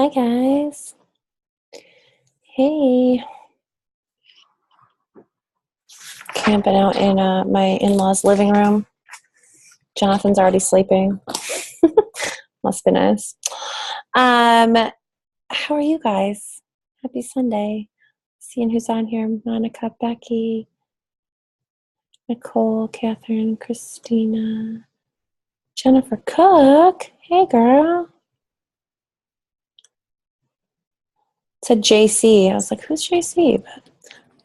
Hi guys. Hey. Camping out in my in-laws' living room. Jonathan's already sleeping. Must be nice. How are you guys? Happy Sunday. Seeing who's on here. Monica, Becky, Nicole, Catherine, Christina, Jennifer Cook. Hey girl. It said JC. I was like, who's JC? But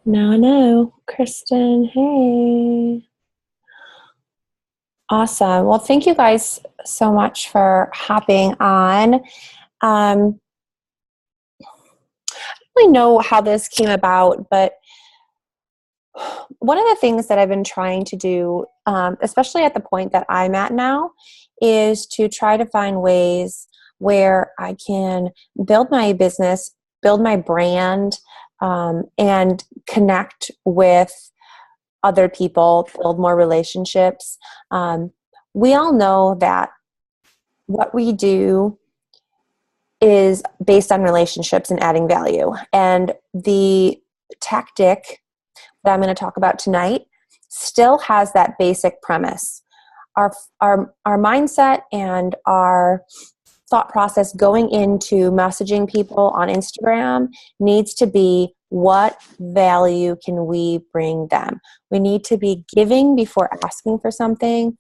now I know. Kristen, hey. Awesome. Well, thank you guys so much for hopping on. I don't really know how this came about, but one of the things that I've been trying to do, especially at the point that I'm at now, is to try to find ways where I can build my business, build my brand, and connect with other people, build more relationships. We all know that what we do is based on relationships and adding value. And the tactic that I'm going to talk about tonight still has that basic premise. Our mindset and our thought process going into messaging people on Instagram needs to be, what value can we bring them? We need to be giving before asking for something.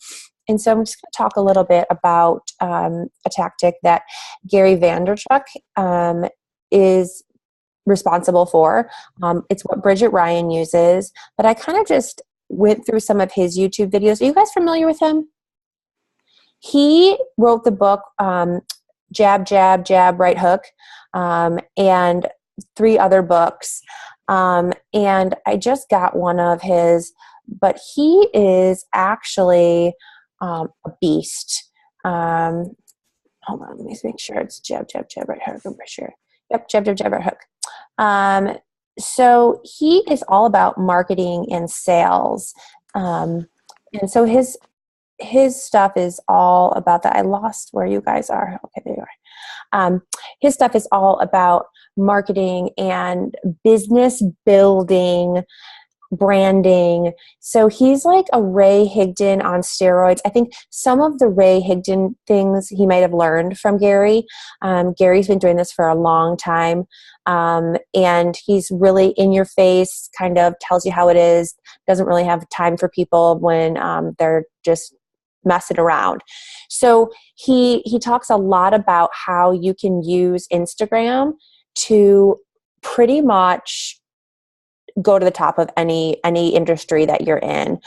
And so I'm just going to talk a little bit about a tactic that Gary Vaynerchuk is responsible for. It's what Bridget Ryan uses, but I kind of just went through some of his YouTube videos. Are you guys familiar with him? He wrote the book Jab, Jab, Jab, Right Hook, and 3 other books. And I just got one of his, but he is actually a beast. Hold on, let me make sure it's Jab, Jab, Jab, Right Hook. I'm pretty sure. Yep, Jab, Jab, Jab, Right Hook. So he is all about marketing and sales. And so his stuff is all about that. I lost where you guys are. Okay, there you are. His stuff is all about marketing and business building, branding. So he's like a Ray Higdon on steroids. I think some of the Ray Higdon things he might have learned from Gary. Gary's been doing this for a long time. And he's really in your face, kind of tells you how it is, doesn't really have time for people when they're just messing around. So he talks a lot about how you can use Instagram to pretty much go to the top of any industry that you're in.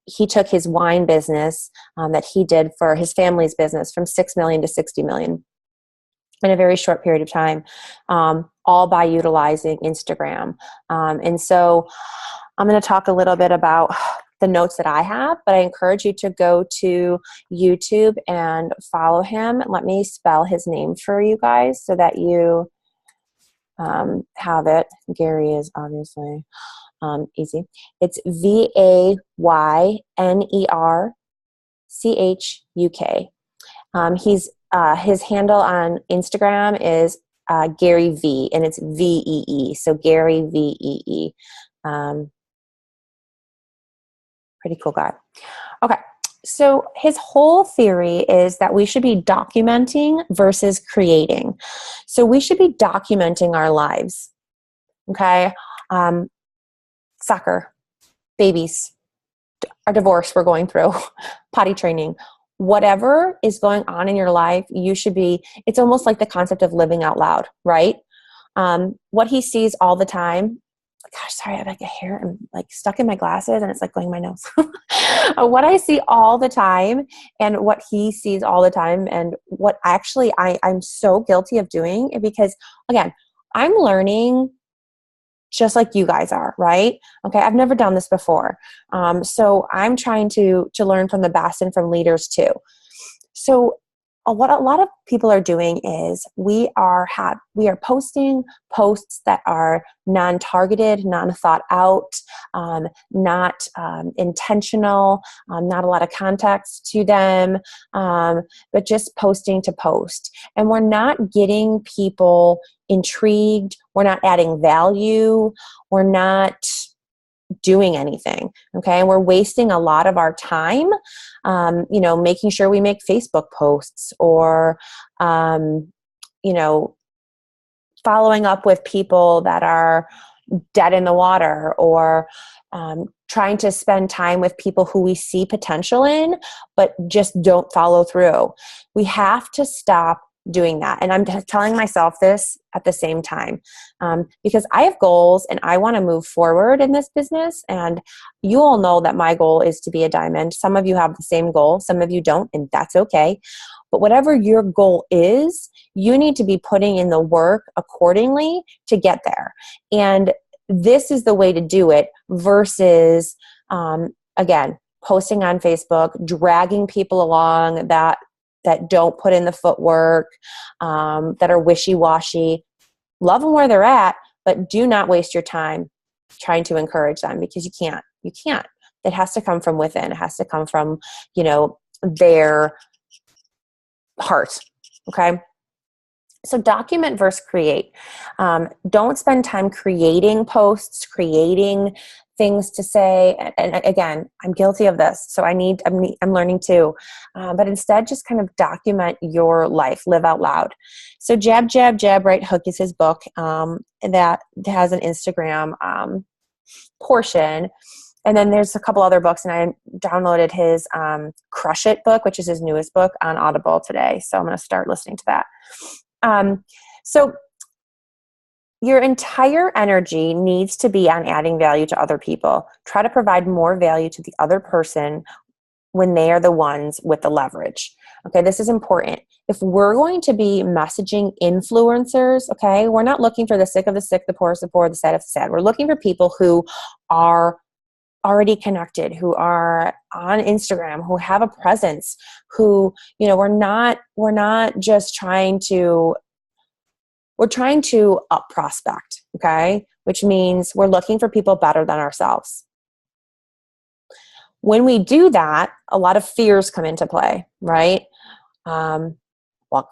He took his wine business that he did for his family's business from 6 million to 60 million in a very short period of time, all by utilizing Instagram. And so I'm going to talk a little bit about the notes that I have, but I encourage you to go to YouTube and follow him. Let me spell his name for you guys so that you have it. Gary is obviously easy. It's Vaynerchuk. His handle on Instagram is Gary V, and it's VEE. So Gary VEE. Pretty cool guy. Okay. So his whole theory is that we should be documenting versus creating. So we should be documenting our lives. Okay. Soccer, babies, our divorce we're going through, potty training, whatever is going on in your life, you should be, it's almost like the concept of living out loud, right? What he sees all the time, gosh, sorry, I have like a hair, I'm like stuck in my glasses and it's like going in my nose. What I see all the time and what he sees all the time, and what actually I'm so guilty of doing, because again, I'm learning just like you guys are, right? Okay, I've never done this before. So I'm trying to learn from the best and from leaders too. So what a lot of people are doing is we are posting posts that are non-targeted, non-thought out, not intentional, not a lot of context to them, but just posting to post. And we're not getting people intrigued. We're not adding value. We're not doing anything. Okay. And we're wasting a lot of our time, making sure we make Facebook posts or, following up with people that are dead in the water, or trying to spend time with people who we see potential in, but just don't follow through. We have to stop doing that. And I'm telling myself this at the same time, because I have goals and I want to move forward in this business. And you all know that my goal is to be a diamond. Some of you have the same goal, some of you don't, and that's okay. But whatever your goal is, you need to be putting in the work accordingly to get there. And this is the way to do it versus, again, posting on Facebook, dragging people along that don't put in the footwork, that are wishy-washy. Love them where they're at, but do not waste your time trying to encourage them, because you can't. You can't. It has to come from within. It has to come from, their heart. Okay? So document versus create. Don't spend time creating posts, creating things to say. And again, I'm guilty of this, so I'm learning too. But instead, just kind of document your life, live out loud. So Jab, Jab, Jab, Right Hook is his book that has an Instagram portion. And then there's a couple other books, and I downloaded his Crush It book, which is his newest book, on Audible today. So I'm going to start listening to that. So your entire energy needs to be on adding value to other people. Try to provide more value to the other person when they are the ones with the leverage. Okay, this is important. If we're going to be messaging influencers, okay, we're not looking for the sick of the sick, the poor of the poor, the sad of the sad. We're looking for people who are already connected, who are on Instagram, who have a presence, who, we're not just trying to up prospect, okay? Which means we're looking for people better than ourselves. When we do that, a lot of fears come into play, right?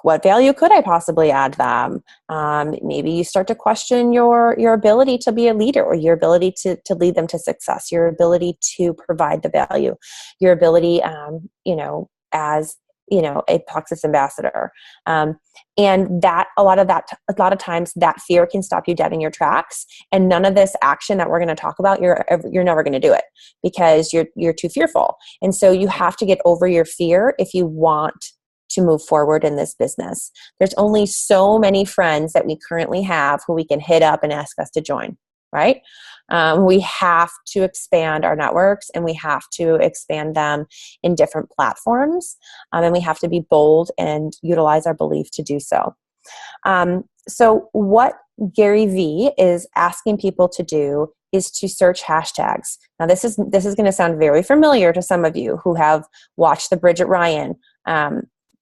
What value could I possibly add them? Maybe you start to question your ability to be a leader, or your ability to lead them to success, your ability to provide the value, your ability, as a Plexus ambassador. And that a lot of times that fear can stop you dead in your tracks. And none of this action that we're going to talk about, you're never going to do it, because you're too fearful. And so you have to get over your fear if you want to move forward in this business. There's only so many friends that we currently have who we can hit up and ask us to join, right? We have to expand our networks, and we have to expand them in different platforms. And we have to be bold and utilize our belief to do so. So what Gary Vee is asking people to do is to search hashtags. Now, this is going to sound very familiar to some of you who have watched the Bridget Ryan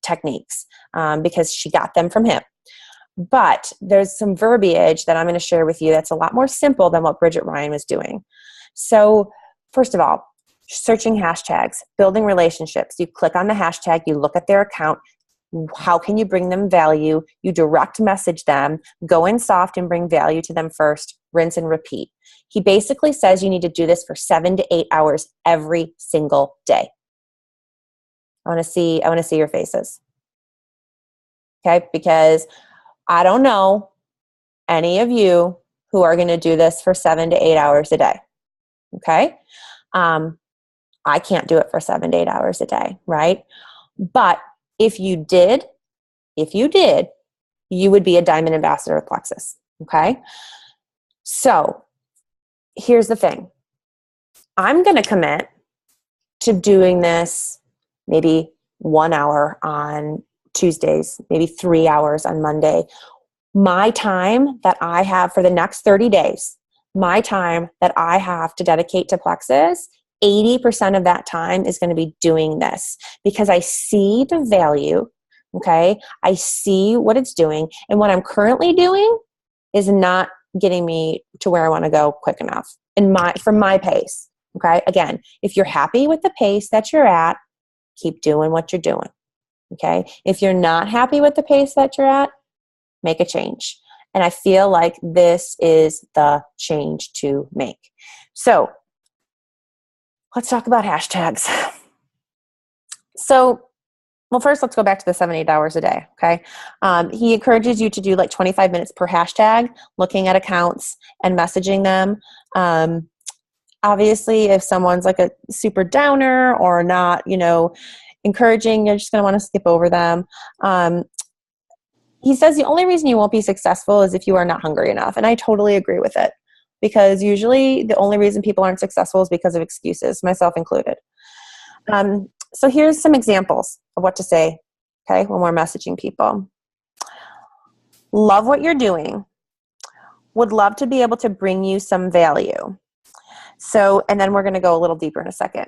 techniques, because she got them from him. But there's some verbiage that I'm going to share with you that's a lot more simple than what Bridget Ryan was doing. So first of all, searching hashtags, building relationships. You click on the hashtag, you look at their account. How can you bring them value? You direct message them, go in soft and bring value to them first, rinse and repeat. He basically says you need to do this for 7 to 8 hours every single day. I want to see your faces. Okay? Because I don't know any of you who are going to do this for 7 to 8 hours a day. Okay? I can't do it for 7 to 8 hours a day, right? But if you did, you would be a diamond ambassador with Plexus. Okay? So here's the thing. I'm going to commit to doing this maybe 1 hour on Tuesdays, maybe 3 hours on Monday. My time that I have for the next 30 days, my time that I have to dedicate to Plexus, 80% of that time is going to be doing this, because I see the value Okay. I see what it's doing. And what I'm currently doing is not getting me to where I want to go quick enough from my pace. Okay. Again, if you're happy with the pace that you're at, keep doing what you're doing. Okay. If you're not happy with the pace that you're at, make a change. And I feel like this is the change to make. So let's talk about hashtags. So, well, first let's go back to the 7, 8 hours a day. Okay. He encourages you to do like 25 minutes per hashtag, looking at accounts and messaging them. Obviously, if someone's like a super downer or not, encouraging, you're just going to want to skip over them. He says the only reason you won't be successful is if you are not hungry enough. And I totally agree with it, because usually the only reason people aren't successful is because of excuses, myself included. So here's some examples of what to say, okay, when we're messaging people. Love what you're doing. Would love to be able to bring you some value. So, and then we're going to go a little deeper in a second.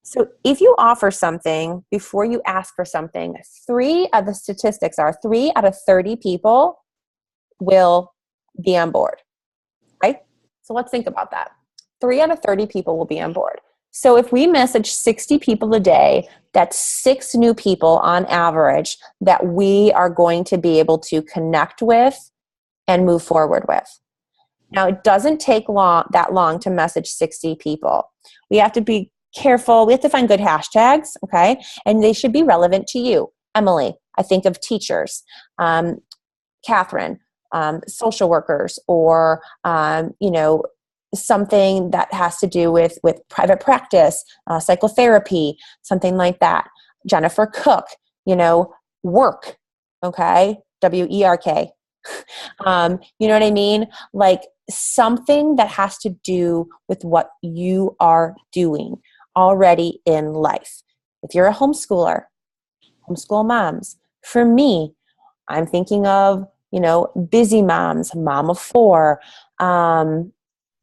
So if you offer something before you ask for something, 3 of the statistics are 3 out of 30 people will be on board, right? So let's think about that. 3 out of 30 people will be on board. So if we message 60 people a day, that's 6 new people on average that we are going to be able to connect with and move forward with. Now, it doesn't take that long to message 60 people. We have to be careful. We have to find good hashtags, okay? And they should be relevant to you. Emily, I think of teachers. Catherine, social workers, or, something that has to do with private practice, psychotherapy, something like that. Jennifer Cook, work, okay? WERK. You know what I mean? Like something that has to do with what you are doing already in life. If you're a homeschooler, homeschool moms. For me, I'm thinking of, busy moms, mom of 4,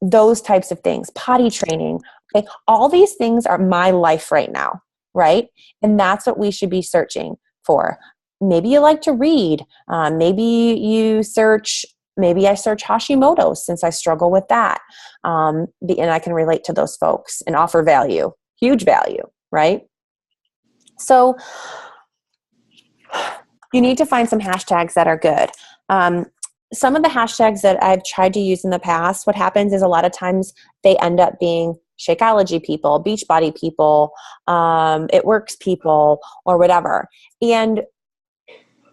those types of things, potty training. Okay. All these things are my life right now, right? And that's what we should be searching for. Maybe you like to read. Maybe I search Hashimoto's, since I struggle with that. And I can relate to those folks and offer value, huge value, right? So you need to find some hashtags that are good. Some of the hashtags that I've tried to use in the past, what happens is a lot of times they end up being Shakeology people, Beachbody people, It Works people, or whatever. And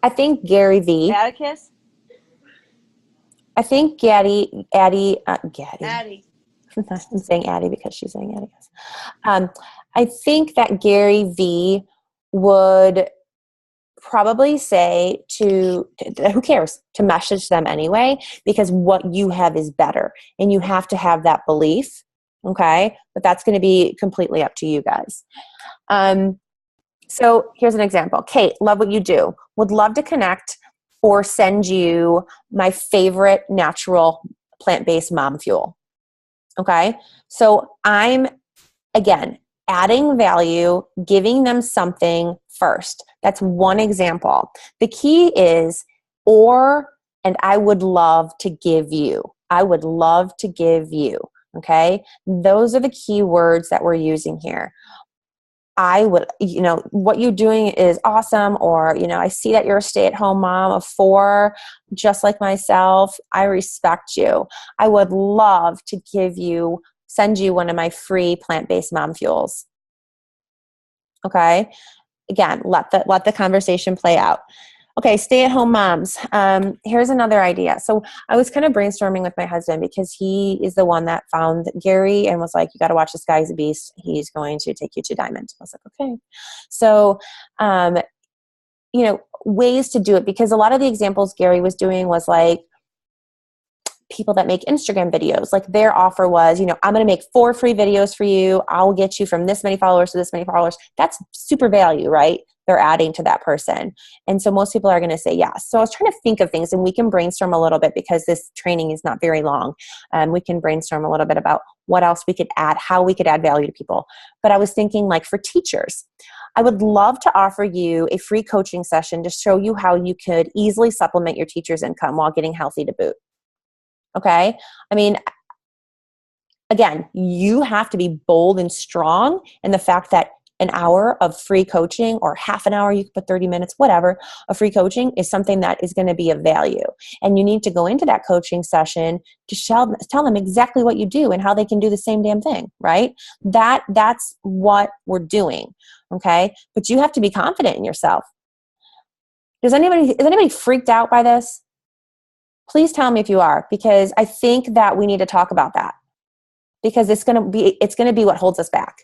I think Gary Vee. Atticus? I think Addie. Addie. I'm saying Addie because she's saying Atticus. I think that Gary Vee would probably say to who cares, to message them anyway, because what you have is better, and you have to have that belief, okay? But that's going to be completely up to you guys. So here's an example. Kate, love what you do. Would love to connect or send you my favorite natural plant-based mom fuel. Okay? So I'm, again, adding value, giving them something first. That's one example. The key is and I would love to give you. I would love to give you. Okay? Those are the key words that we're using here. I would, what you're doing is awesome, or, I see that you're a stay-at-home mom of 4, just like myself. I respect you. I would love to send you one of my free plant-based mom fuels. Okay? Again, let the conversation play out. Okay, stay-at-home moms. Here's another idea. So I was kind of brainstorming with my husband, because he is the one that found Gary and was like, you got to watch this guy. He's a beast. He's going to take you to Diamond. I was like, okay. So, ways to do it, because a lot of the examples Gary was doing was like people that make Instagram videos. Like their offer was, I'm going to make 4 free videos for you. I'll get you from this many followers to this many followers. That's super value, right? They're adding to that person. And so most people are going to say yes. So I was trying to think of things, and we can brainstorm a little bit, because this training is not very long. We can brainstorm a little bit about what else we could add, how we could add value to people. But I was thinking, like, for teachers, I would love to offer you a free coaching session to show you how you could easily supplement your teacher's income while getting healthy to boot. Okay? I mean, again, you have to be bold and strong in the fact that an hour of free coaching, or half an hour, you can put 30 minutes, whatever, of free coaching is something that is going to be of value. And you need to go into that coaching session to tell them exactly what you do and how they can do the same damn thing, right? That's what we're doing, okay? But you have to be confident in yourself. Is anybody freaked out by this? Please tell me if you are, because I think that we need to talk about that, because it's going to be what holds us back.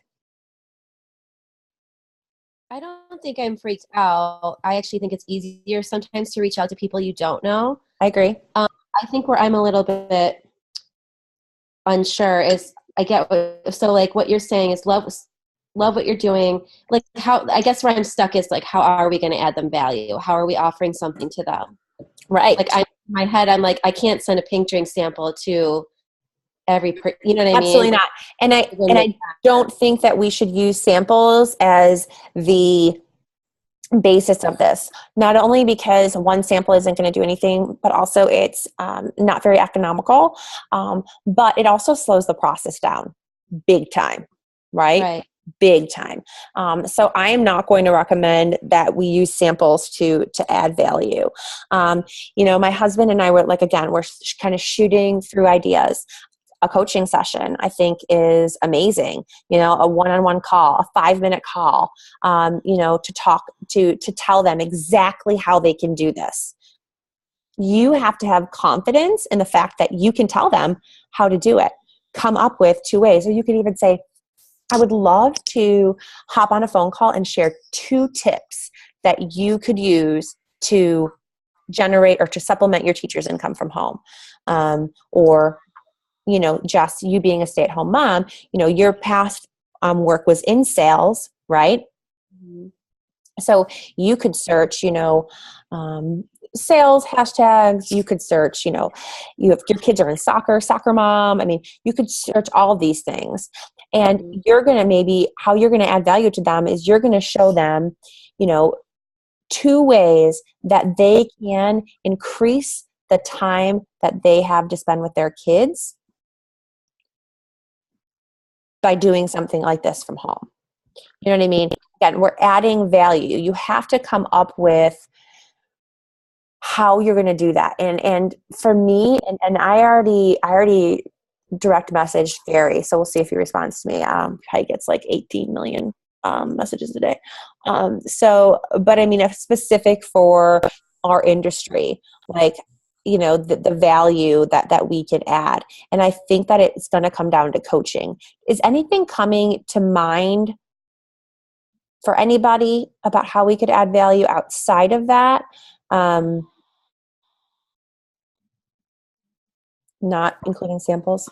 I don't think I'm freaked out. I actually think it's easier sometimes to reach out to people you don't know. I agree. I think where I'm a little bit unsure is like what you're saying is love what you're doing. Like how, I guess where I'm stuck is like, how are we going to add them value? How are we offering something to them? Right. Like in my head, I'm like, I can't send a pink drink sample to you know what I mean? Absolutely not. And I don't think that we should use samples as the basis of this. Not only because one sample isn't going to do anything, but also it's not very economical. But it also slows the process down big time, right? Big time. So I am not going to recommend that we use samples to add value. My husband and I were we're kind of shooting through ideas. A coaching session, I think, is amazing. A one-on-one call, a 5-minute call, to talk to tell them exactly how they can do this. You have to have confidence in the fact that you can tell them how to do it. Come up with 2 ways. Or you could even say, I would love to hop on a phone call and share 2 tips that you could use to generate or to supplement your teacher's income from home. Or Jess, you being a stay-at-home mom, your past work was in sales, right? Mm-hmm. So you could search, sales hashtags. You could search, your kids are in soccer mom. I mean, you could search all of these things. And you're going to how you're going to add value to them is you're going to show them, 2 ways that they can increase the time that they have to spend with their kids by doing something like this from home. You know what I mean? Again, we're adding value. You have to come up with how you're going to do that. And for me, and I already direct messaged Gary, so we'll see if he responds to me. He gets like 18 million messages a day. But I mean, if specific for our industry, like, the value that we can add. And I think that it's going to come down to coaching. Is anything coming to mind for anybody about how we could add value outside of that? Not including samples?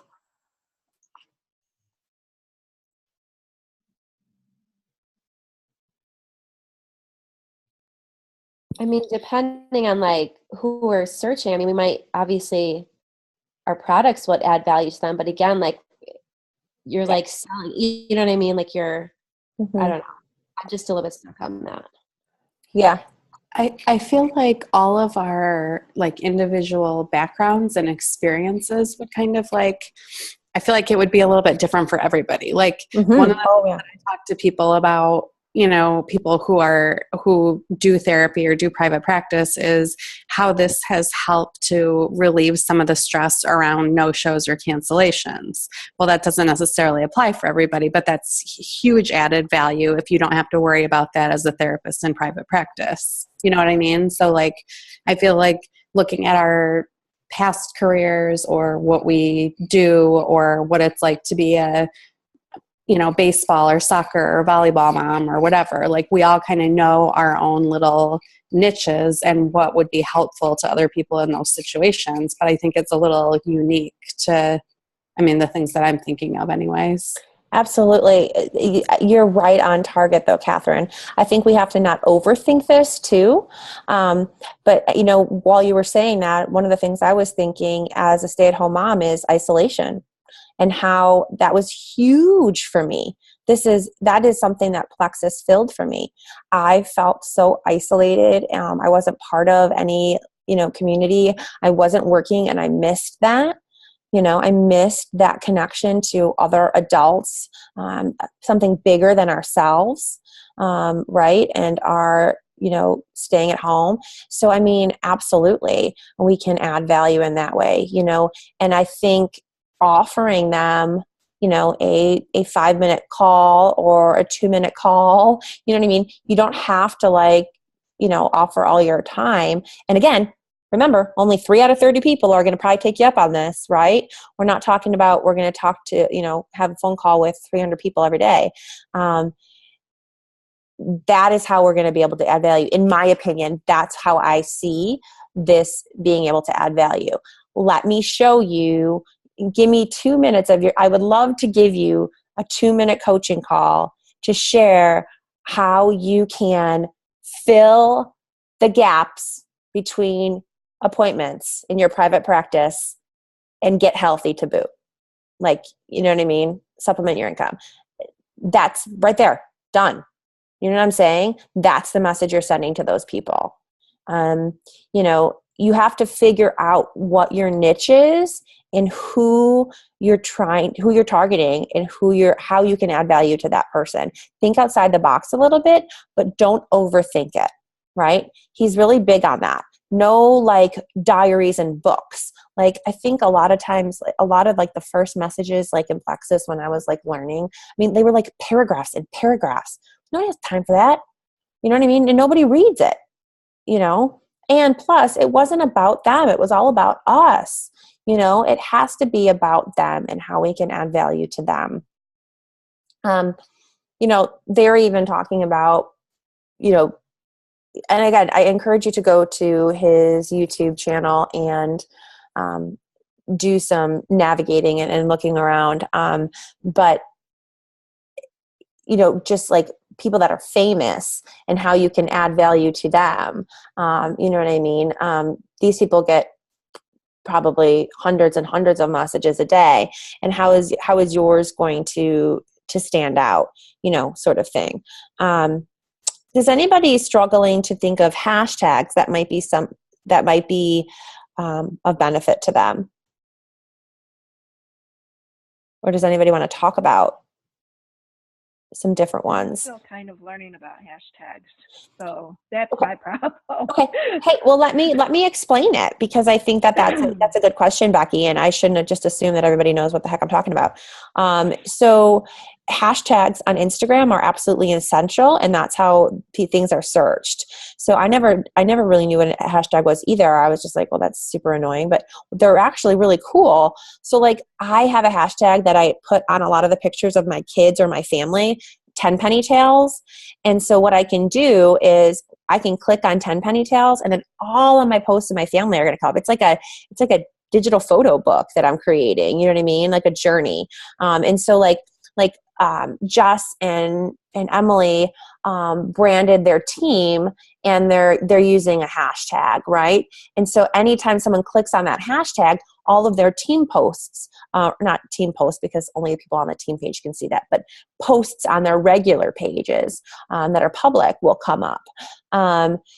I mean, depending on like who we're searching, I mean, we might obviously, our products would add value to them, but again, like you're like selling, you know what I mean? Like I don't know. I'm just a little bit stuck on that. Yeah. I feel like all of our like individual backgrounds and experiences would kind of like, I feel like it would be a little bit different for everybody. Like one of the things that I talk to people about, people who do therapy or do private practice is how this has helped to relieve some of the stress around no-shows or cancellations. Well, that doesn't necessarily apply for everybody, but that's huge added value if you don't have to worry about that as a therapist in private practice. You know what I mean? So like, I feel like looking at our past careers or what we do or what it's like to be a baseball or soccer or volleyball mom or whatever, like we all kind of know our own little niches and what would be helpful to other people in those situations. But I think it's a little unique to, the things that I'm thinking of anyways. Absolutely. You're right on target though, Catherine. I think we have to not overthink this too. But while you were saying that, one of the things I was thinking as a stay-at-home mom is isolation. And how that was huge for me that is something that Plexus filled for me. I felt so isolated. I wasn't part of any, community. I wasn't working, and I missed that. I missed that connection to other adults, something bigger than ourselves, right? And our, staying at home. So, absolutely, we can add value in that way, and I think offering them, a 5-minute call or a 2-minute call, you know what I mean? You don't have to offer all your time. And again, remember, only 3 out of 30 people are going to probably take you up on this, right? We're not talking about we're going to talk to, have a phone call with 300 people every day. That is how we're going to be able to add value. In my opinion, that's how I see this being able to add value. Let me show you, give me 2 minutes I would love to give you a 2-minute coaching call to share how you can fill the gaps between appointments in your private practice and get healthy to boot. You know what I mean? Supplement your income. That's right there. Done. You know what I'm saying? That's the message you're sending to those people. You have to figure out what your niche is and who you're targeting, and how you can add value to that person. Think outside the box a little bit, but don't overthink it, right? He's really big on that. No diaries and books. I think a lot of times, a lot of the first messages in Plexus when I was learning, they were paragraphs and paragraphs. Nobody has time for that. You know what I mean? And nobody reads it, and plus it wasn't about them. It was all about us. It has to be about them and how we can add value to them. They're even talking about, and again, I encourage you to go to his YouTube channel and do some navigating and looking around. But, just people that are famous and how you can add value to them. You know what I mean? These people get probably hundreds and hundreds of messages a day. And how is yours going to stand out, sort of thing. Is anybody struggling to think of hashtags that might be of benefit to them? Or does anybody want to talk about some different ones? I'm still kind of learning about hashtags, so that's my problem. Okay. Hey, well, let me explain it, because I think that's a good question, Becky, and I shouldn't have just assumed that everybody knows what the heck I'm talking about. So hashtags on Instagram are absolutely essential, and that's how things are searched. So I never really knew what a hashtag was either. I was just like, well, that's super annoying, but they're actually really cool. So I have a hashtag that I put on a lot of the pictures of my kids or my family, 10 penny tails. And so what I can do is I can click on 10 penny tails, and then all of my posts of my family are going to come up. It's like a digital photo book that I'm creating. You know what I mean? Like a journey. And so Jess and Emily branded their team, and they're using a hashtag, right? And so anytime someone clicks on that hashtag, all of their team posts, not team posts because only the people on the team page can see that, but posts on their regular pages that are public will come up.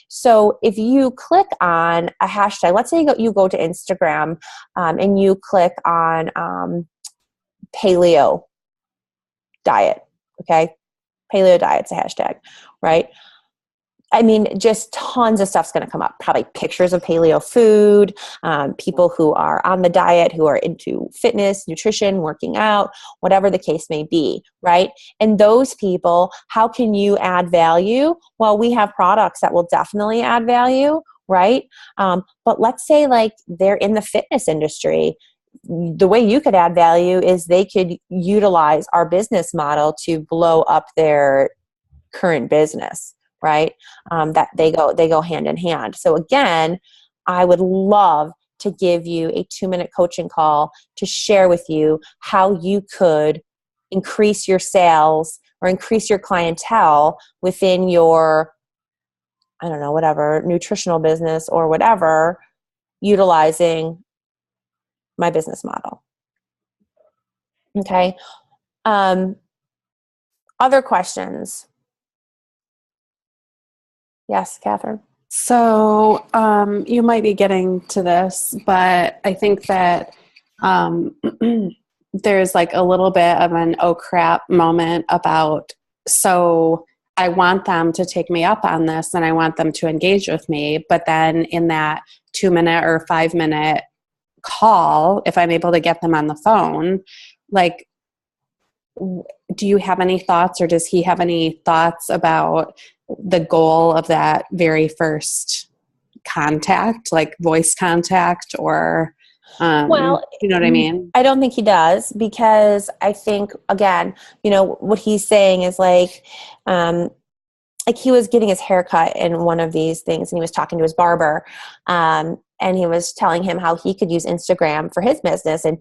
So if you click on a hashtag, let's say you go to Instagram and you click on paleo diet, okay? Paleo diet's a hashtag, right? Just tons of stuff's going to come up. Probably pictures of paleo food, people who are on the diet, who are into fitness, nutrition, working out, whatever the case may be, right? And those people, how can you add value? Well, we have products that will definitely add value, right? But let's say they're in the fitness industry. The way you could add value is they could utilize our business model to blow up their current business, right? That they go hand in hand. So again, I would love to give you a 2-minute coaching call to share with you how you could increase your sales or increase your clientele within your, whatever, nutritional business or whatever, utilizing my business model. Okay. Other questions? Yes, Catherine. So you might be getting to this, but I think that there's like a little bit of an oh crap moment about, so I want them to take me up on this and I want them to engage with me. But then in that 2-minute or 5-minute call, if I'm able to get them on the phone, like, do you have any thoughts, or does he have any thoughts about the goal of that very first contact, like voice contact, or Well, you know what I mean? I don't think he does, because I think, again, what he's saying is like he was getting his hair cut in one of these things, and he was talking to his barber, and he was telling him how he could use Instagram for his business and,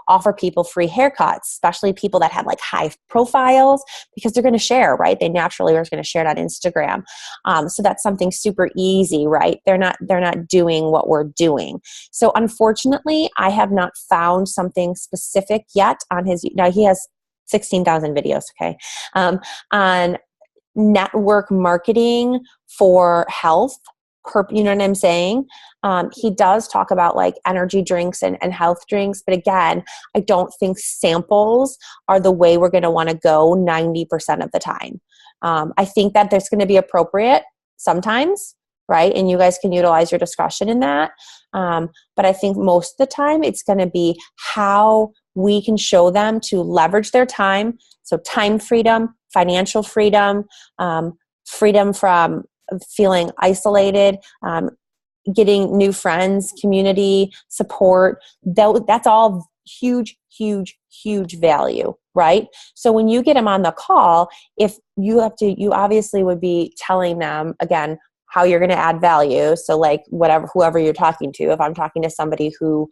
offer people free haircuts, especially people that had like high profiles, because they're going to share, right? They naturally are going to share it on Instagram. So that's something super easy, right? They're not doing what we're doing. So unfortunately, I have not found something specific yet on his, now he has 16,000 videos, okay, on network marketing for health. You know what I'm saying? He does talk about like energy drinks and health drinks, but again, I don't think samples are the way we're going to want to go 90% of the time. I think that there's going to be appropriate sometimes, right? And you guys can utilize your discretion in that. But I think most of the time it's going to be how we can show them to leverage their time. So time freedom, financial freedom, freedom from feeling isolated, getting new friends, community support. That's all huge, huge, huge value, right? So when you get them on the call, if you obviously would be telling them, again, how you're going to add value. So like whoever you're talking to, if I'm talking to somebody who,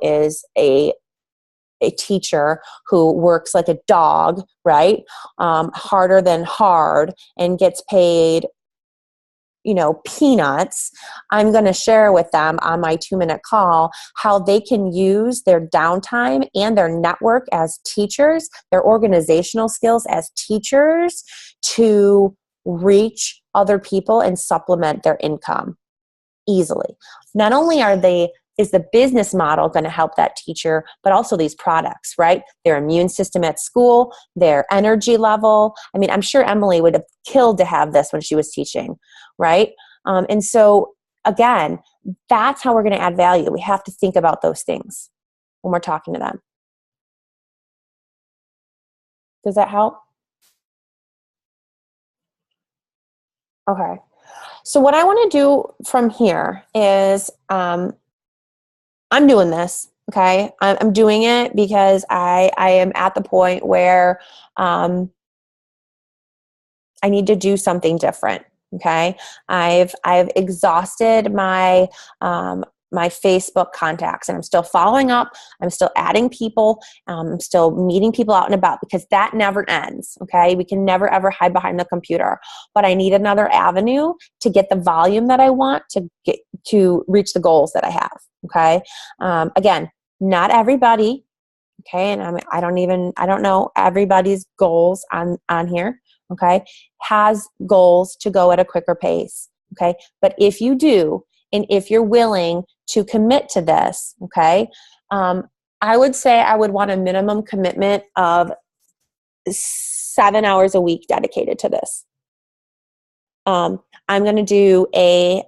is a teacher who works like a dog, right? Harder than hard, and gets paid, peanuts, I'm going to share with them on my 2-minute call how they can use their downtime and their network as teachers, their organizational skills as teachers, to reach other people and supplement their income easily. Not only is the business model going to help that teacher, but also these products, right? Their immune system at school, their energy level. I mean, I'm sure Emily would have killed to have this when she was teaching, right? And so, again, that's how we're going to add value. We have to think about those things when we're talking to them. Does that help? Okay. So what I want to do from here is, I'm doing this, okay? I'm doing it because I am at the point where I need to do something different, okay? I've exhausted my my Facebook contacts, and I'm still following up. I'm still adding people. I'm still meeting people out and about, because that never ends, okay? We can never, ever hide behind the computer. But I need another avenue to get the volume that I want to reach the goals that I have, okay? Again, not everybody, okay? And I don't know everybody's goals on here, okay? Has goals to go at a quicker pace, okay? But if you do, and if you're willing to commit to this, okay, I would say I would want a minimum commitment of 7 hours a week dedicated to this. I'm going to do a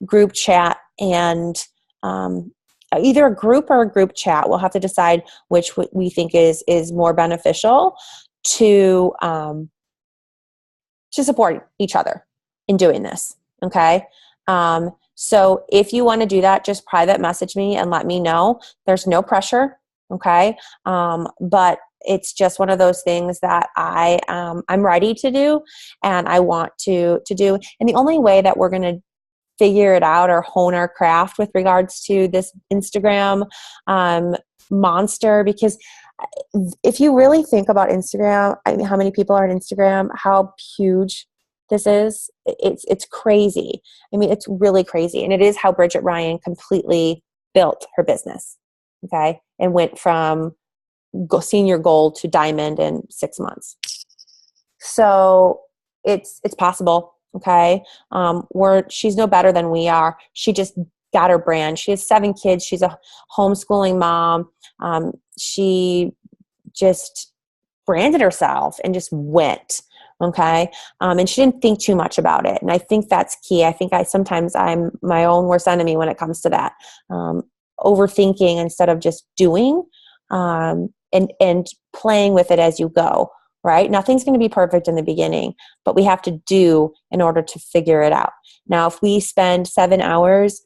group chat, and either a group or a group chat. We'll have to decide which we think is more beneficial to support each other in doing this, okay? So if you want to do that, just private message me and let me know. There's no pressure, okay? But it's just one of those things that I'm ready to do, and I want to do. And the only way that we're going to figure it out or hone our craft with regards to this Instagram monster, because if you really think about Instagram, I mean, how many people are on Instagram, how huge this is, it's crazy. I mean, it's really crazy. And it is how Bridget Ryan completely built her business, okay? And went from senior goal to diamond in 6 months. So it's possible. Okay. She's no better than we are. She just got her brand. She has 7 kids. She's a homeschooling mom. She just branded herself and just went. Okay. And she didn't think too much about it. And I think that's key. I think sometimes I'm my own worst enemy when it comes to that. Overthinking instead of just doing, and playing with it as you go, right? Nothing's going to be perfect in the beginning, but we have to do in order to figure it out. Now, if we spend 7 hours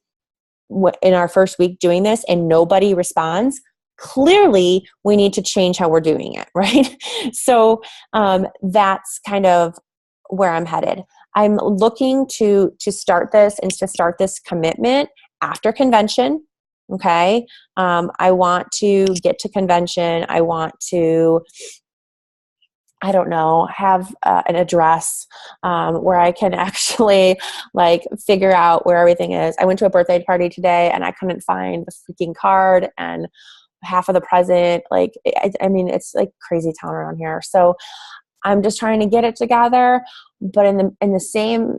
in our first week doing this and nobody responds, clearly we need to change how we're doing it, right? So that's kind of where I'm headed. I'm looking to start this and to start this commitment after convention. Okay. I want to get to convention. I want to, I don't know, have an address where I can actually like figure out where everything is. I went to a birthday party today and I couldn't find the freaking card and half of the present. Like, I mean, it's like crazy town around here. So I'm just trying to get it together. But in the same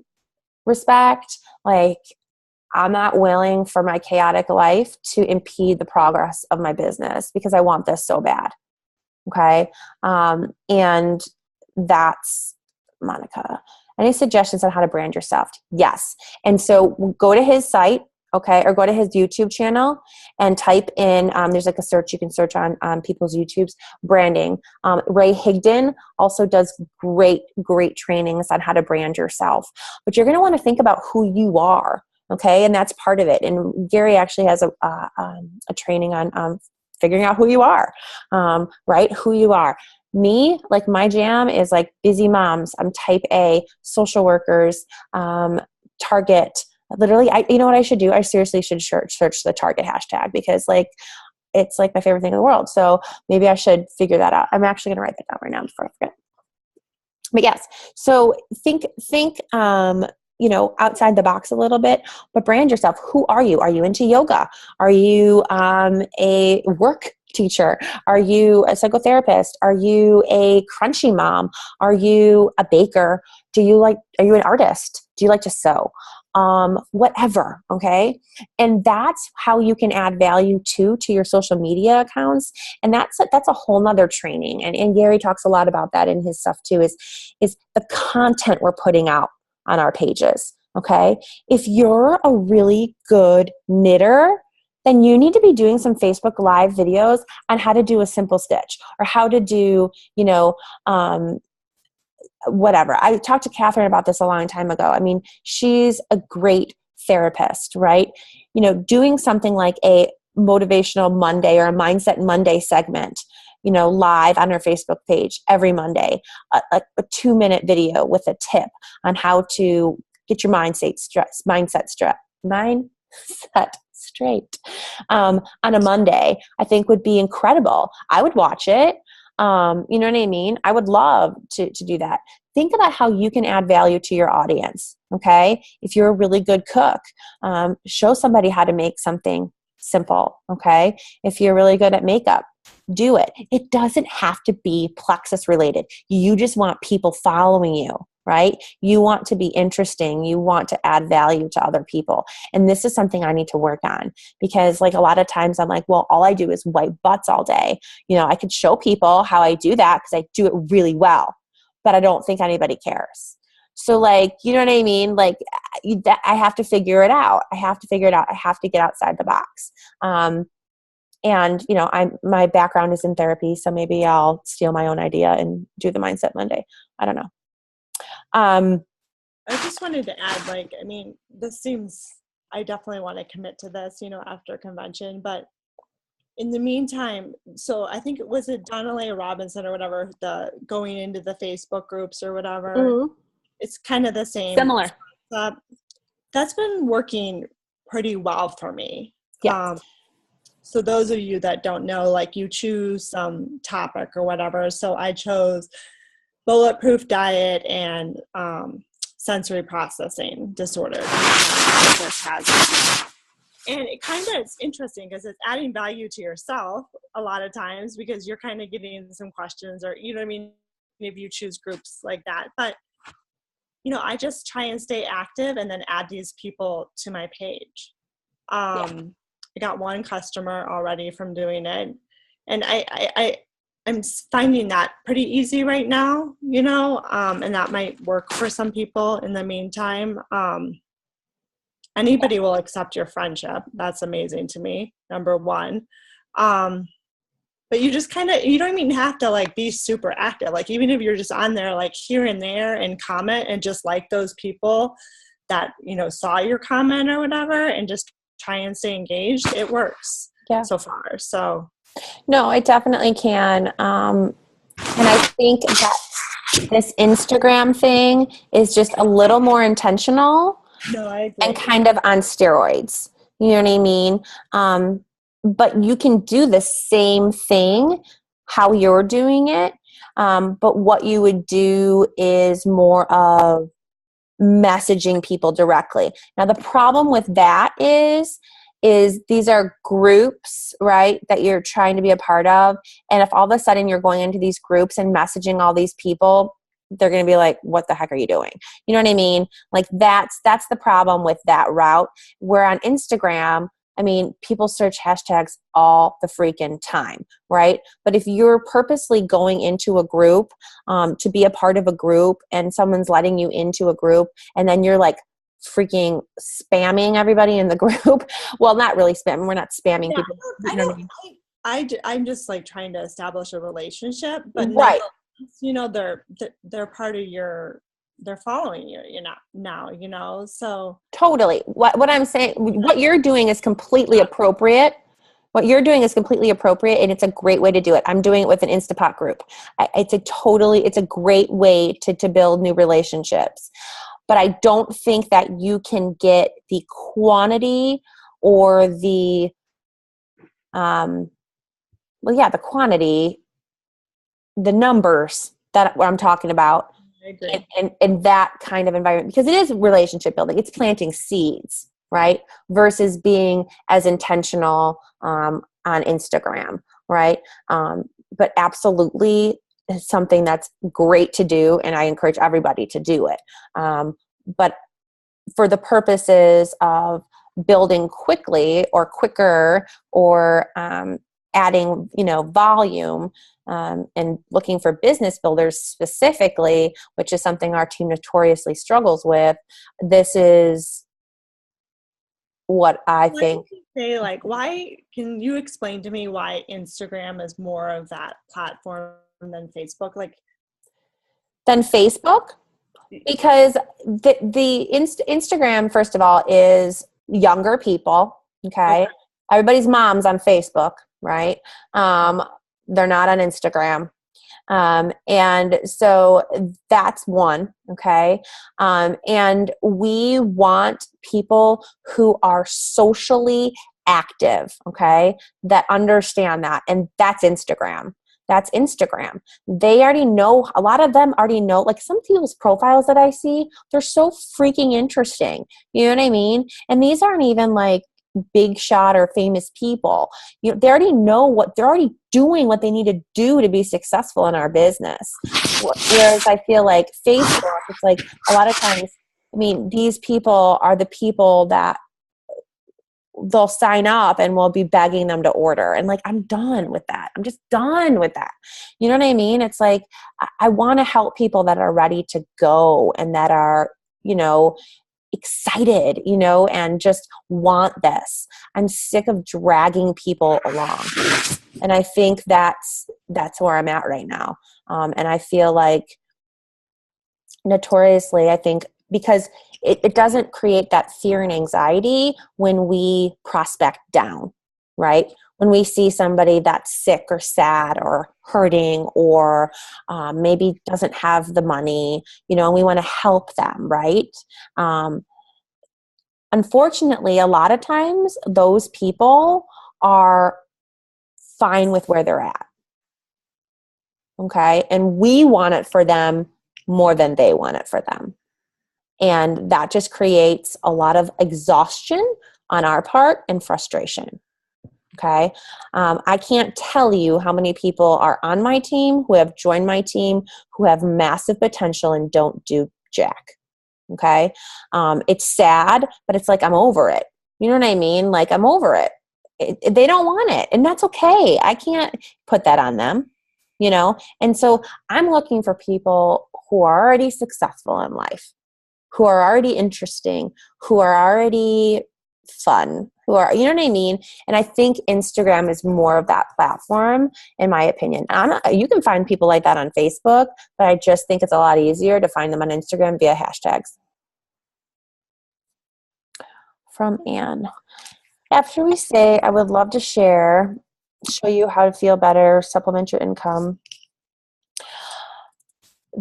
respect, like, I'm not willing for my chaotic life to impede the progress of my business because I want this so bad. Okay. And that's Monica. Any suggestions on how to brand yourself? Yes. And so go to his site, okay, or go to his YouTube channel and type in, there's like a search you can search on people's YouTubes, branding. Ray Higdon also does great trainings on how to brand yourself. But you're going to want to think about who you are. Okay, and that's part of it. And Gary actually has a training on figuring out who you are, right? Who you are. Me, like my jam is like busy moms. I'm type A, social workers, Target. Literally, you know what I should do? I seriously should search the Target hashtag because like it's like my favorite thing in the world. So maybe I should figure that out. I'm actually going to write that down right now before I forget. But yes, so think outside the box a little bit, but brand yourself. Who are you? Are you into yoga? Are you a work teacher? Are you a psychotherapist? Are you a crunchy mom? Are you a baker? Are you an artist? Do you like to sew? Whatever. Okay. And that's how you can add value to your social media accounts. And that's a whole nother training. And Gary talks a lot about that in his stuff too, is the content we're putting out on our pages. Okay. If you're a really good knitter, then you need to be doing some Facebook Live videos on how to do a simple stitch or how to do, whatever. I talked to Catherine about this a long time ago. I mean, she's a great therapist, right? Doing something like a motivational Monday or a mindset Monday segment, live on her Facebook page every Monday, a 2-minute video with a tip on how to get your mindset straight on a Monday, I think would be incredible. I would watch it. You know what I mean? I would love to do that. Think about how you can add value to your audience. Okay. If you're a really good cook, show somebody how to make something simple. Okay. If you're really good at makeup, do it. It doesn't have to be Plexus related. You just want people following you, right? You want to be interesting. You want to add value to other people. And this is something I need to work on because like a lot of times I'm like, well, all I do is wipe butts all day. I could show people how I do that because I do it really well, but I don't think anybody cares. So like, you know what I mean? Like I have to figure it out. I have to get outside the box. And my background is in therapy, so maybe I'll steal my own idea and do the Mindset Monday. I don't know. I just wanted to add, I definitely want to commit to this, after convention, but in the meantime, so I think it was Donnelly Robinson or whatever, the going into the Facebook groups or whatever. Mm-hmm. It's kind of the same. Similar. That's been working pretty well for me. Yeah. So those of you that don't know, like you choose some topic or whatever. So I chose bulletproof diet and sensory processing disorder. And it kind of is interesting because it's adding value to yourself a lot of times because you're kind of getting some questions or, you know what I mean, if you choose groups like that. But, you know, I just try and stay active and then add these people to my page. I got one customer already from doing it. And I'm finding that pretty easy right now, you know, and that might work for some people in the meantime. Anybody will accept your friendship. That's amazing to me, number one. But you just kind of, you don't even have to like be super active. Like even if you're just on there like here and there and comment and just like those people that, you know, saw your comment or whatever and just try and stay engaged, it works so far. So no, it definitely can. And I think that this Instagram thing is just a little more intentional. No, I agree. And kind of on steroids. You know what I mean? But you can do the same thing how you're doing it. But what you would do is more of messaging people directly. Now, the problem with that is these are groups, right, that you're trying to be a part of. And if all of a sudden you're going into these groups and messaging all these people, they're going to be like, what the heck are you doing? You know what I mean? Like that's the problem with that route. Where on Instagram, I mean, people search hashtags all the freaking time, right? But if you're purposely going into a group to be a part of a group and someone's letting you into a group and then you're like freaking spamming everybody in the group. Well, not really spamming. We're not spamming people. You know what I mean? I'm just like trying to establish a relationship, but right. You know, they're part of they're following you, you know, now, you know, so. Totally. What I'm saying, what you're doing is completely appropriate. What you're doing is completely appropriate, and it's a great way to do it. I'm doing it with an Instapot group. It's a great way to build new relationships. But I don't think that you can get the quantity or the, the quantity, the numbers that what I'm talking about in that kind of environment, because it is relationship building. It's planting seeds, right? Versus being as intentional on Instagram, right? But absolutely it's something that's great to do, and I encourage everybody to do it. But for the purposes of building quickly or quicker or adding, you know, volume and looking for business builders specifically, which is something our team notoriously struggles with, this is what I think. Say, like, why can you explain to me why Instagram is more of that platform than Facebook? Like, than Facebook? Because the Instagram, first of all, is younger people. Okay, everybody's mom's on Facebook, right? They're not on Instagram. And so that's one. Okay. And we want people who are socially active. Okay. That understand that. And that's Instagram. That's Instagram. They already know, a lot of them already know, like some people's profiles that I see, they're so freaking interesting. You know what I mean? And these aren't even like big shot or famous people. You know, they already know they're already doing what they need to do to be successful in our business. Whereas I feel like Facebook, it's like a lot of times, I mean, these people are the people that they'll sign up and we'll be begging them to order. And like, I'm done with that. I'm just done with that. You know what I mean? It's like, I want to help people that are ready to go and that are, you know, excited, you know, and just want this. I'm sick of dragging people along. And I think that's where I'm at right now. And I feel like notoriously, I think because it doesn't create that fear and anxiety when we prospect down, right? When we see somebody that's sick or sad or hurting or maybe doesn't have the money, you know, and we want to help them, right? Unfortunately, a lot of times those people are fine with where they're at. Okay? And we want it for them more than they want it for them. And that just creates a lot of exhaustion on our part and frustration. Okay. I can't tell you how many people are on my team, who have joined my team, who have massive potential and don't do jack. Okay. It's sad, but it's like, I'm over it. You know what I mean? Like, I'm over it. They don't want it, and that's okay. I can't put that on them, you know? And so I'm looking for people who are already successful in life, who are already interesting, who are already fun, who are, you know what I mean? And I think Instagram is more of that platform, in my opinion. You can find people like that on Facebook, but I just think it's a lot easier to find them on Instagram via hashtags. From Anne. After we say, I would love to show you how to feel better, supplement your income.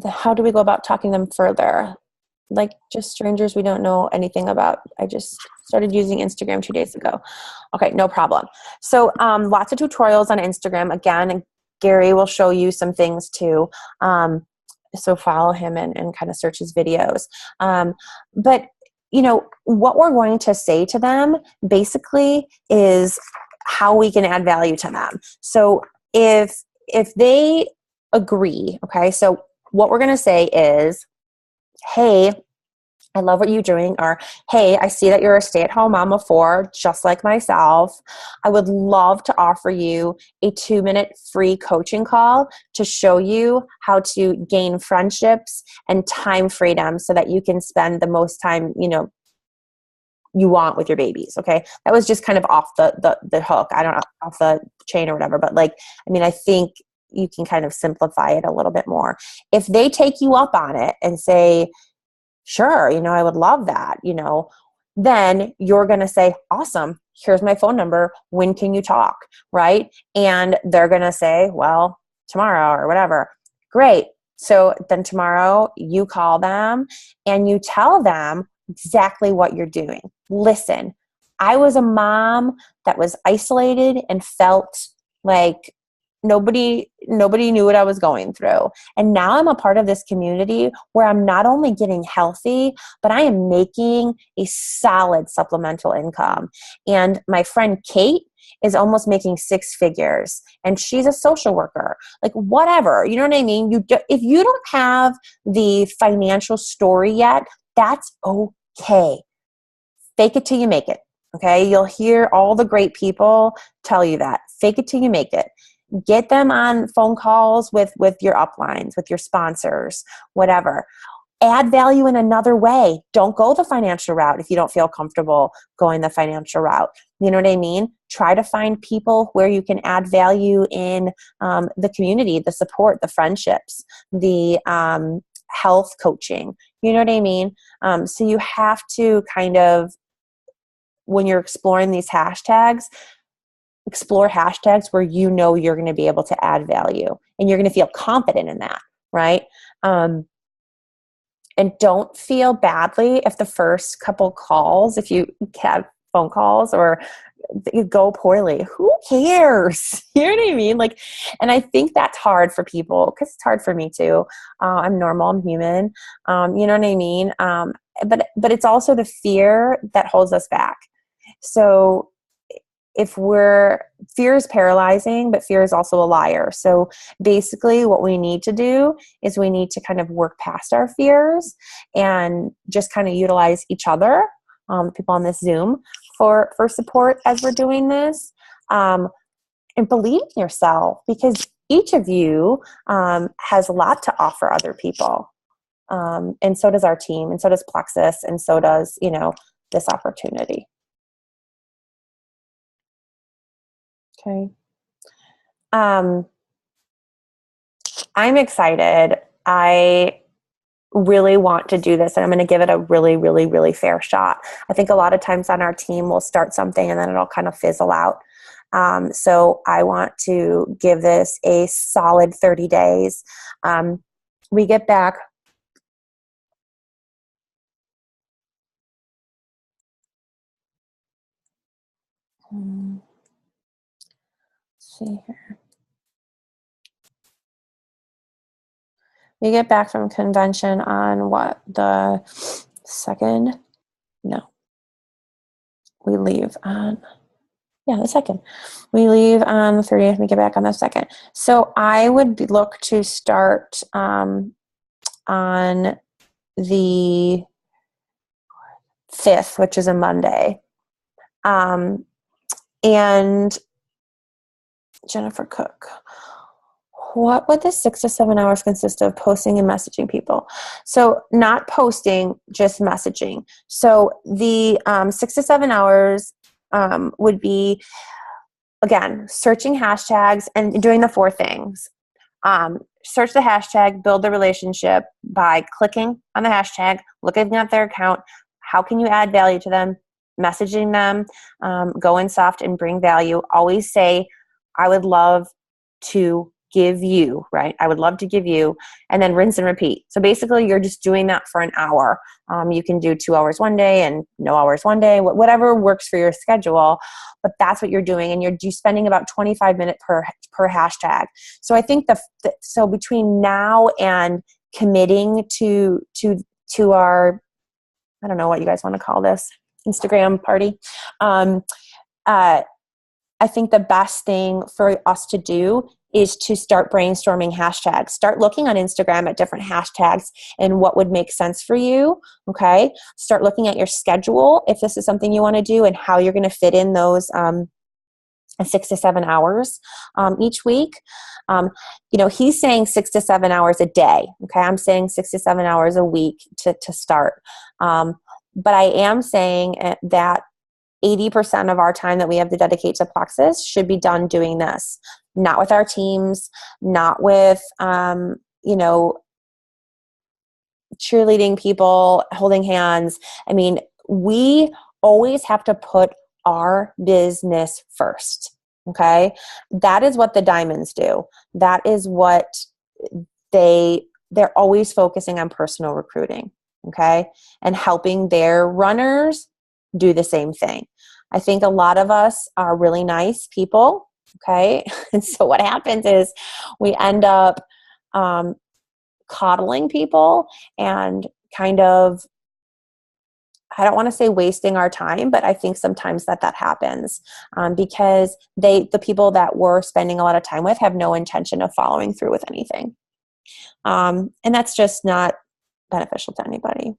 How do we go about talking them further? Like just strangers we don't know anything about. I just started using Instagram 2 days ago. Okay, no problem. So lots of tutorials on Instagram. Again, Gary will show you some things too. So follow him and kind of search his videos. But you know, what we're going to say to them basically is how we can add value to them. So if they agree, okay, so what we're going to say is, hey, I love what you're doing, or hey, I see that you're a stay-at-home mom of 4, just like myself. I would love to offer you a 2-minute free coaching call to show you how to gain friendships and time freedom so that you can spend the most time, you know, you want with your babies. Okay. That was just kind of off the hook. I don't know, off the chain or whatever, but like, I mean, I think you can kind of simplify it a little bit more. If they take you up on it and say, sure, you know, I would love that, you know, then you're going to say, awesome, here's my phone number. When can you talk? Right. And they're going to say, well, tomorrow or whatever. Great. So then tomorrow you call them and you tell them exactly what you're doing. Listen, I was a mom that was isolated and felt like nobody knew what I was going through. And now I'm a part of this community where I'm not only getting healthy, but I am making a solid supplemental income. And my friend Kate is almost making 6 figures, and she's a social worker. Like whatever, you know what I mean? If you don't have the financial story yet, that's okay. Fake it till you make it. Okay. You'll hear all the great people tell you that. Fake it till you make it. Get them on phone calls with your uplines, with your sponsors, whatever. Add value in another way. Don't go the financial route if you don't feel comfortable going the financial route. You know what I mean? Try to find people where you can add value in the community, the support, the friendships, the health coaching. You know what I mean? So you have to kind of, when you're exploring these hashtags, explore hashtags where you know you're going to be able to add value and you're going to feel confident in that, right? And don't feel badly if the first couple calls, if you have phone calls or you go poorly. Who cares? You know what I mean? Like, and I think that's hard for people because it's hard for me too. I'm normal, I'm human. You know what I mean? But it's also the fear that holds us back. So fear is paralyzing, but fear is also a liar. So basically what we need to do is we need to kind of work past our fears and just kind of utilize each other, people on this Zoom for support as we're doing this, and believe in yourself because each of you has a lot to offer other people. And so does our team, and so does Plexus, and so does, you know, this opportunity. Okay. I'm excited. I really want to do this, and I'm going to give it a really, really, really fair shot. I think a lot of times on our team we'll start something and then it'll kind of fizzle out. So I want to give this a solid 30 days. We get back. See here. We get back from convention on what, the 2nd? No. we leave on, the 2nd. We leave on the 30th. We get back on the 2nd. So I would look to start on the 5th, which is a Monday. And Jennifer Cook, what would the 6 to 7 hours consist of posting and messaging people? So not posting, just messaging. So the 6 to 7 hours would be, again, searching hashtags and doing the 4 things. Search the hashtag, build the relationship by clicking on the hashtag, looking at their account. How can you add value to them? Messaging them, go in soft and bring value. Always say, I would love to give you, right? I would love to give you, and then rinse and repeat. So basically you're just doing that for an hour. You can do 2 hours one day and no hours one day, whatever works for your schedule, but that's what you're doing. And you're spending about 25 minutes per hashtag. So I think so between now and committing to our, I don't know what you guys want to call this, Instagram party. I think the best thing for us to do is to start brainstorming hashtags. Start looking on Instagram at different hashtags and what would make sense for you, okay? Start looking at your schedule if this is something you want to do and how you're going to fit in those 6 to 7 hours each week. He's saying 6 to 7 hours a day, okay? I'm saying 6 to 7 hours a week to start. But I am saying that 80% of our time that we have to dedicate to Plexus should be done doing this. Not with our teams, not with, cheerleading people, holding hands. I mean, we always have to put our business first, okay? That is what the diamonds do. That is what they're always focusing on personal recruiting, okay? And helping their runners do the same thing. I think a lot of us are really nice people, okay? And so what happens is we end up coddling people and kind of, I don't want to say wasting our time, but I think sometimes that happens because the people that we're spending a lot of time with have no intention of following through with anything. And that's just not beneficial to anybody.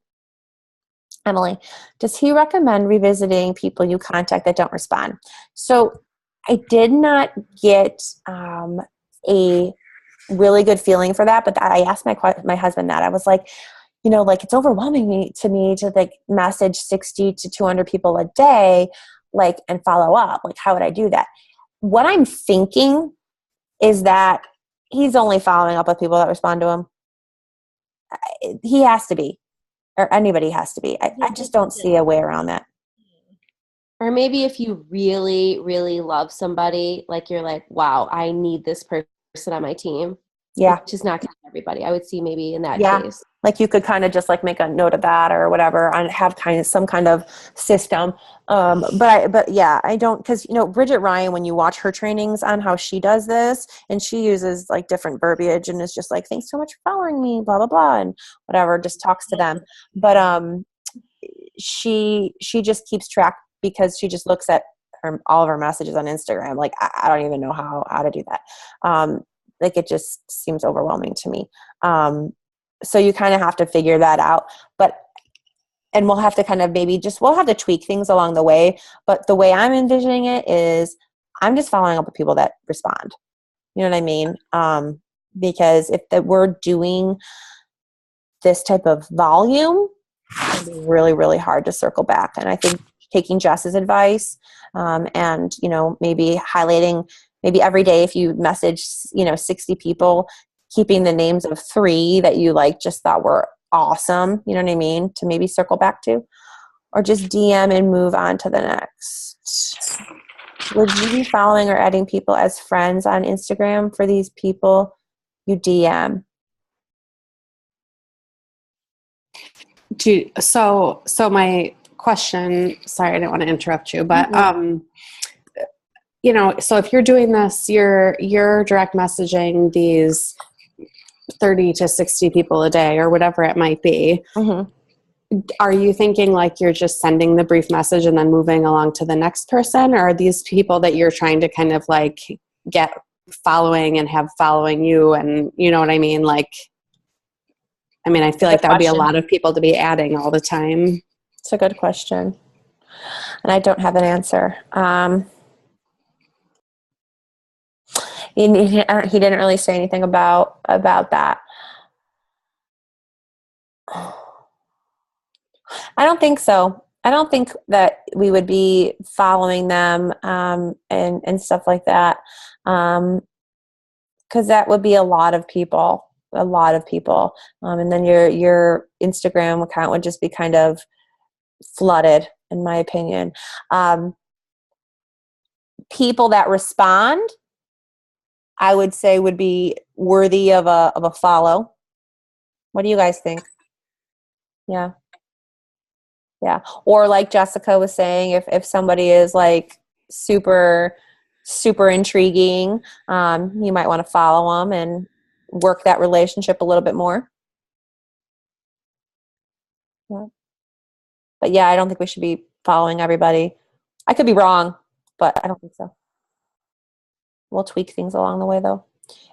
Emily, does he recommend revisiting people you contact that don't respond? So I did not get a really good feeling for that, but I asked my husband that. I was like, it's overwhelming to me to like message 60 to 200 people a day, like, and follow up. Like, how would I do that? What I'm thinking is that he's only following up with people that respond to him. He has to be. Or anybody has to be. I just don't see a way around that. Or maybe if you really, really love somebody, like you're like, wow, I need this person on my team. Yeah. Which is not everybody. I would see maybe in that case. Like you could kind of just like make a note of that or whatever and have some kind of system. But I don't, because, Bridget Ryan, when you watch her trainings on how she does this, and she uses like different verbiage and is just like, thanks so much for following me, blah, blah, blah, and whatever, just talks to them. But she just keeps track because she just looks at all of her messages on Instagram. Like, I don't even know how to do that. Like, it just seems overwhelming to me. So you kind of have to figure that out. And we'll have to kind of we'll have to tweak things along the way. But the way I'm envisioning it is I'm just following up with people that respond. You know what I mean? Because if we're doing this type of volume, it's really, really hard to circle back. And I think taking Jess's advice and, maybe highlighting maybe every day if you message, 60 people, keeping the names of 3 that you just thought were awesome, you know what I mean, to maybe circle back to, or just DM and move on to the next. Would you be following or adding people as friends on Instagram for these people you DM? So my question, sorry, I didn't want to interrupt you, but so if you're doing this, you're direct messaging these 30 to 60 people a day or whatever it might be. Mm-hmm. Are you thinking like you're just sending the brief message and then moving along to the next person? Or are these people that you're trying to kind of like get following and have following you? And you know what I mean? Like, I mean, I feel like that would be a lot of people to be adding all the time. It's a good question. And I don't have an answer. He didn't really say anything about that. I don't think so. I don't think that we would be following them and stuff like that, because that would be a lot of people, and then your Instagram account would just be kind of flooded, in my opinion. People that respond, I would say, would be worthy of a follow. What do you guys think? Yeah. Yeah. Or like Jessica was saying, if somebody is like super, super intriguing, you might want to follow them and work that relationship a little bit more. Yeah. But yeah, I don't think we should be following everybody. I could be wrong, but I don't think so. We'll tweak things along the way though,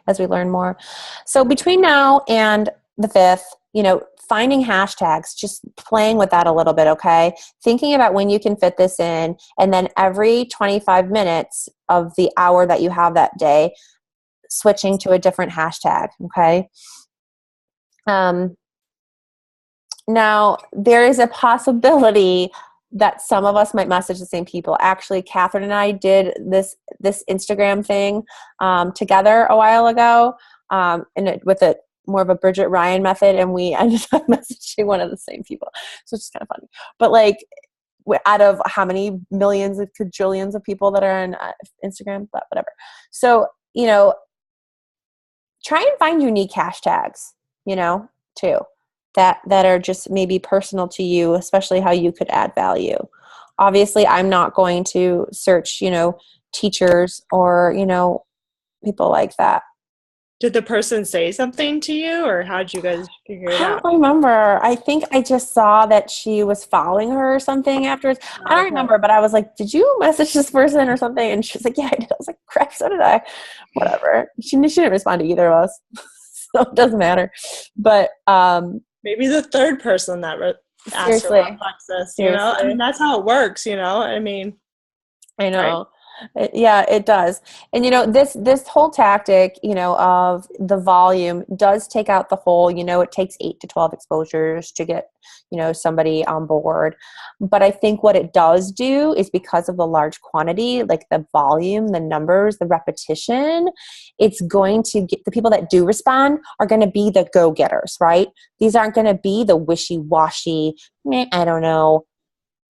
as we learn more. So between now and the 5th, finding hashtags, just playing with that a little bit, okay? Thinking about when you can fit this in, and then every 25 minutes of the hour that you have that day, switching to a different hashtag, okay? Now, there is a possibility that some of us might message the same people. Actually, Catherine and I did this Instagram thing together a while ago, with a more of a Bridget Ryan method, and we ended up messaging one of the same people. So it's just kind of funny. But like, out of how many millions of quadrillions of people that are on Instagram, but whatever. So, try and find unique hashtags, too, that are just maybe personal to you, especially how you could add value. Obviously, I'm not going to search, teachers or, people like that. Did the person say something to you, or how did you guys figure it out? I don't remember. I think I just saw that she was following her or something afterwards. I don't remember, but I was like, did you message this person or something? And she was like, yeah, I did. I was like, crap, so did I. Whatever. She didn't respond to either of us. So it doesn't matter. But maybe the third person that asked her about Alexis, I mean, that's how it works, I mean. I know. Right? Yeah, it does. And, this whole tactic, of the volume does take out the whole, it takes 8 to 12 exposures to get, somebody on board. But I think what it does do is, because of the large quantity, like the volume, the numbers, the repetition, it's going to get the people that do respond are going to be the go-getters, right? These aren't going to be the wishy-washy, I don't know,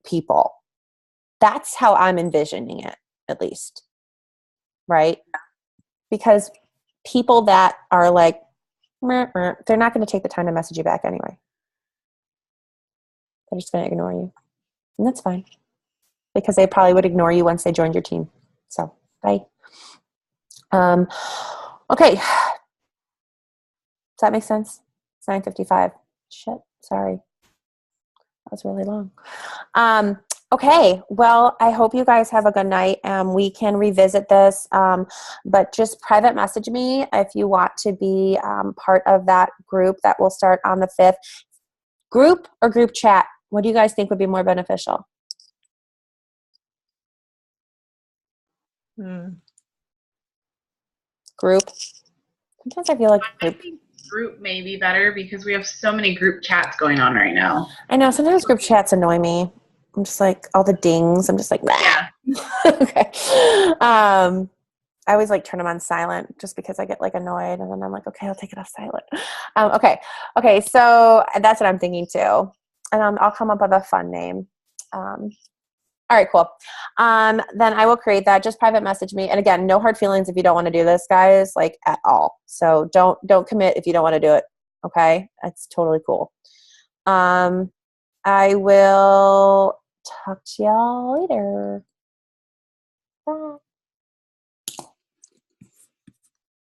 people. That's how I'm envisioning it, at least. Right? Because people that are like, they're not going to take the time to message you back anyway. They're just going to ignore you. And that's fine. Because they probably would ignore you once they joined your team. So, bye. Okay. Does that make sense? It's 9:55. Shit. Sorry. That was really long. Okay, well, I hope you guys have a good night. We can revisit this, but just private message me if you want to be part of that group that will start on the 5th. Group or group chat? What do you guys think would be more beneficial? Group? Sometimes I feel like group. I think group may be better because we have so many group chats going on right now. I know, sometimes group chats annoy me. I'm just like, all the dings. I'm just like, yeah. Okay. I always like turn them on silent just because I get like annoyed, and then I'm like, okay, I'll take it off silent. Okay. So that's what I'm thinking too, and I'll come up with a fun name. All right, cool. Then I will create that. Just private message me, and again, no hard feelings if you don't want to do this, guys, like at all. So don't commit if you don't want to do it. Okay, that's totally cool. I will talk to y'all later. Bye.